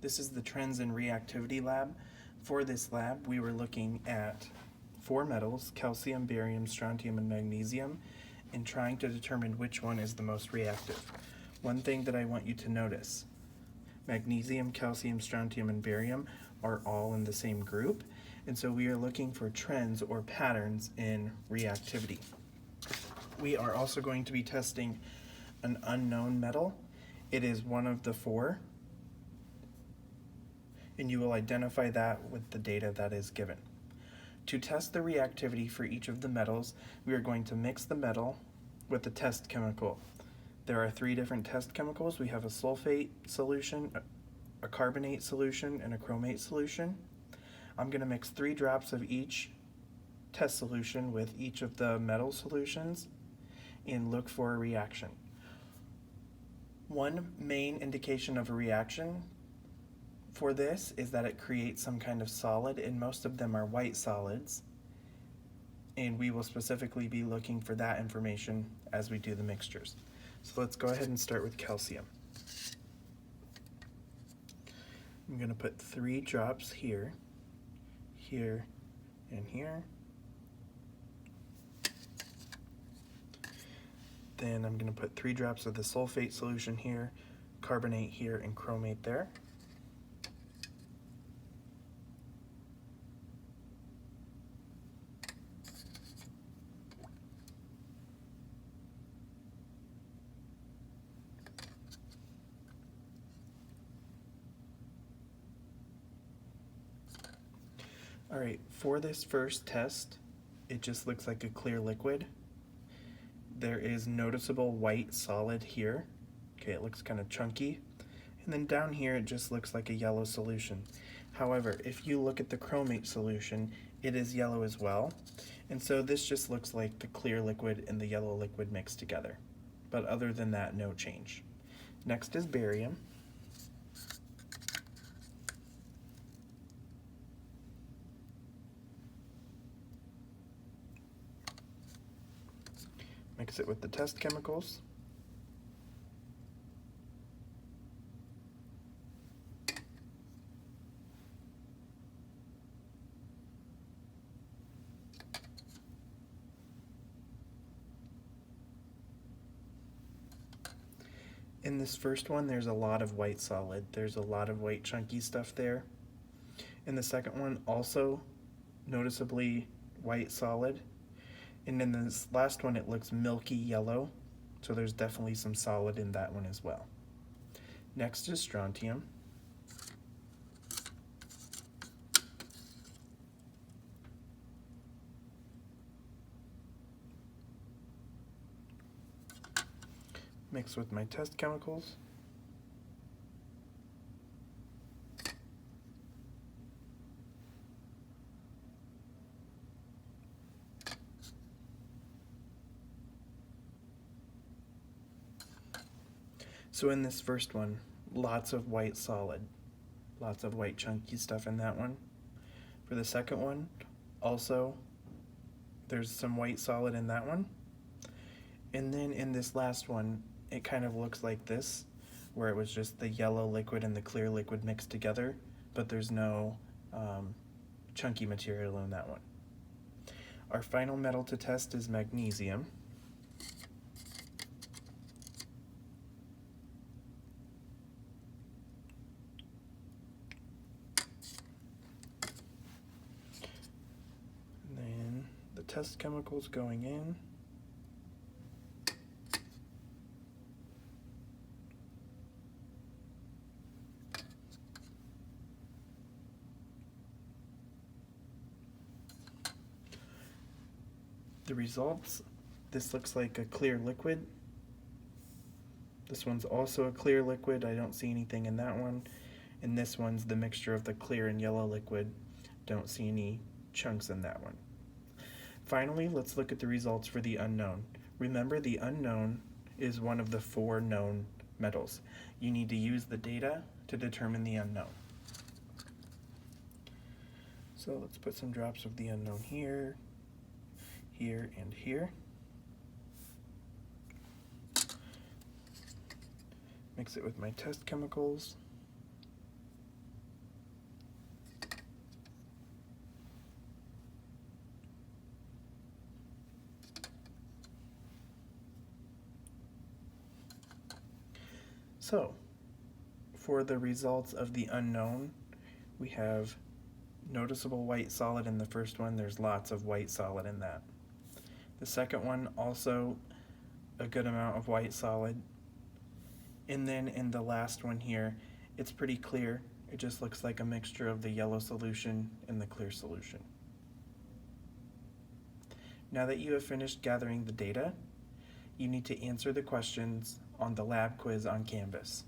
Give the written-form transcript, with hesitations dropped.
This is the Trends in Reactivity lab. For this lab, we were looking at 4 metals, calcium, barium, strontium, and magnesium, and trying to determine which one is the most reactive. One thing that I want you to notice, magnesium, calcium, strontium, and barium are all in the same group, and so we are looking for trends or patterns in reactivity. We are also going to be testing an unknown metal. It is one of the 4, and you will identify that with the data that is given. To test the reactivity for each of the metals, we are going to mix the metal with the test chemical. There are 3 different test chemicals. We have a sulfate solution, a carbonate solution, and a chromate solution. I'm going to mix 3 drops of each test solution with each of the metal solutions and look for a reaction. One main indication of a reaction for this is that it creates some kind of solid, and most of them are white solids, and we will specifically be looking for that information as we do the mixtures. So let's go ahead and start with calcium. I'm going to put 3 drops here, here, and here. Then I'm going to put 3 drops of the sulfate solution here, carbonate here, and chromate there. Alright, for this first test, it just looks like a clear liquid. There is noticeable white solid here. Okay, it looks kind of chunky. And then down here, it just looks like a yellow solution. However, if you look at the chromate solution, it is yellow as well. And so this just looks like the clear liquid and the yellow liquid mixed together. But other than that, no change. Next is barium. Mix it with the test chemicals. In this first one, there's a lot of white solid. There's a lot of white chunky stuff there. In the second one, also noticeably white solid. And in this last one, it looks milky yellow, so there's definitely some solid in that one as well. Next is strontium. Mix with my test chemicals. So in this first one, lots of white solid, lots of white chunky stuff in that one. For the second one, also, there's some white solid in that one. And then in this last one, it kind of looks like this, where it was just the yellow liquid and the clear liquid mixed together, but there's no chunky material in that one. Our final metal to test is magnesium. Test chemicals going in. The results, this looks like a clear liquid. This one's also a clear liquid. I don't see anything in that one. And this one's the mixture of the clear and yellow liquid. Don't see any chunks in that one. Finally, let's look at the results for the unknown. Remember, the unknown is one of the 4 known metals. You need to use the data to determine the unknown. So let's put some drops of the unknown here, here, and here. Mix it with my test chemicals. So, for the results of the unknown, we have noticeable white solid in the first one. There's lots of white solid in that. The second one, also a good amount of white solid. And then in the last one here, it's pretty clear. It just looks like a mixture of the yellow solution and the clear solution. Now that you have finished gathering the data, you need to answer the questions on the lab quiz on Canvas.